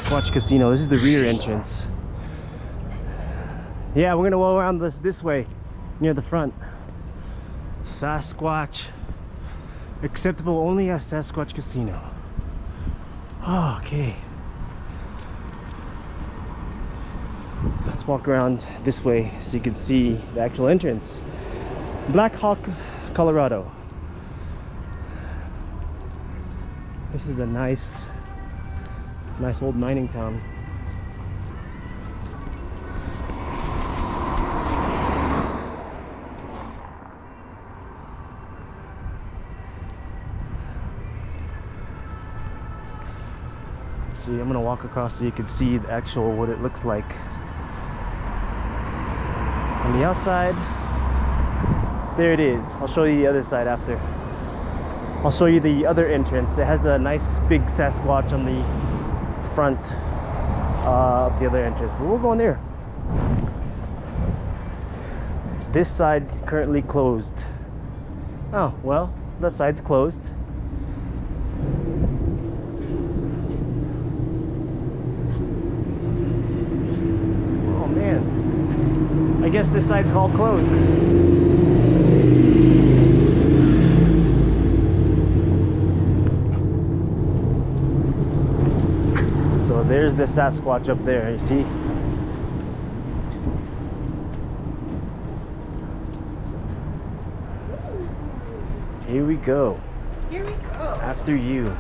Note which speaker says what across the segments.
Speaker 1: Sasquatch Casino. This is the rear entrance. Yeah, we're gonna go around this way, near the front. Sasquatch. Acceptable only at Sasquatch Casino. Oh, okay. Let's walk around this way so you can see the actual entrance. Black Hawk, Colorado. This is a nice old mining town. See, I'm gonna walk across so you can see the actual what it looks like on the outside. There it is. I'll show you the other side after. I'll show you the other entrance. It has a nice big Sasquatch on the front of the other entrance, but we'll go in there. This side currently closed. Oh, well, that side's closed. Oh man, I guess this side's all closed. So there's the Sasquatch up there, you see? Here we go.
Speaker 2: Here we go.
Speaker 1: After you.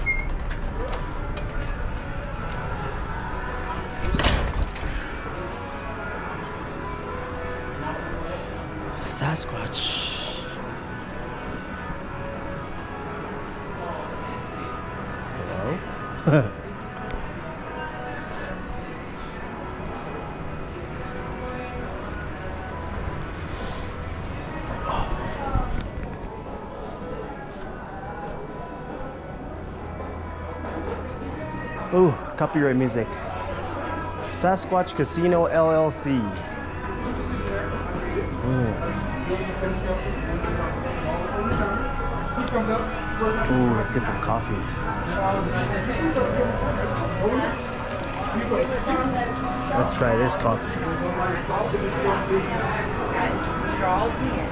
Speaker 1: Sasquatch. Hello? Ooh, copyright music. Sasquatch Casino LLC. Ooh, let's get some coffee. Let's try this coffee.
Speaker 2: Charles here.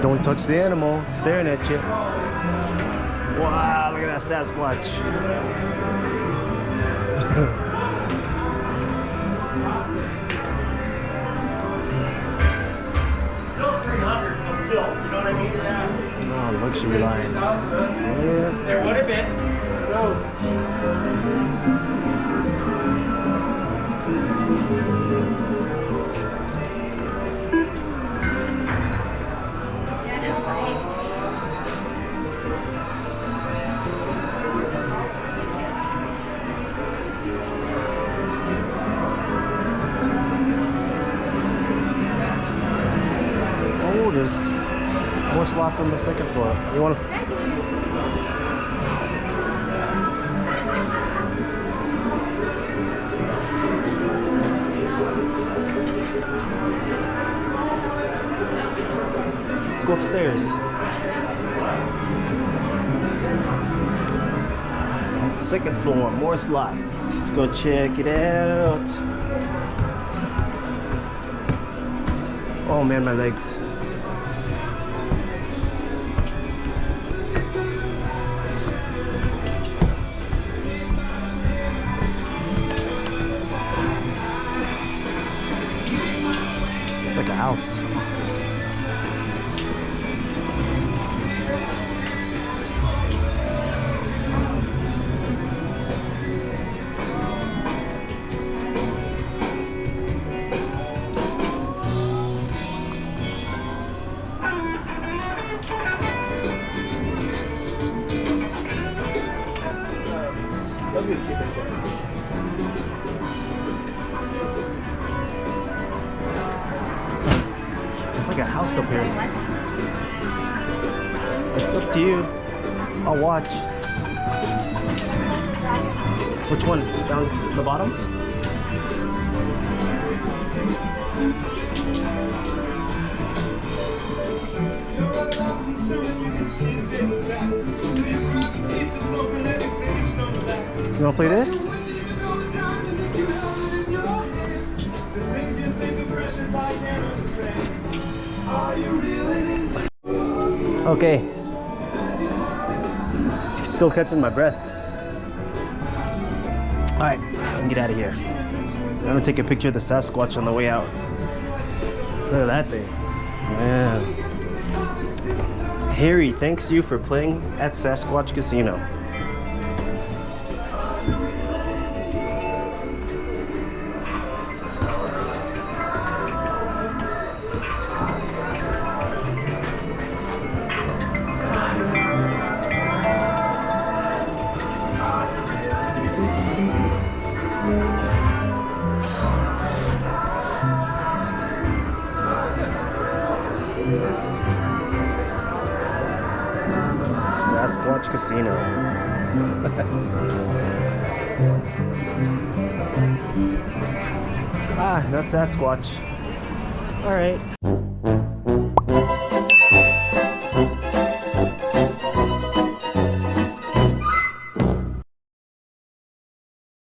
Speaker 1: Don't touch the animal, it's staring at you. Wow, look at that Sasquatch.
Speaker 3: Still 300, but still, you know what I mean? Yeah.
Speaker 1: Oh, luxury line. Yeah.
Speaker 3: There would have been.
Speaker 1: Oh, there's more slots on the second floor. You want to? Let's go upstairs. Second floor, more slots. Let's go check it out. Oh man, my legs. It's like a house. It's like a house up here. It's up to you. I'll watch. Which one? Down the bottom? You wanna play this? Okay. Still catching my breath. Alright, let me get out of here. I'm gonna take a picture of the Sasquatch on the way out. Look at that thing. Man. Harry, thanks you for playing at Sasquatch Casino. Sasquatch Casino. Ah, not Sasquatch. All right.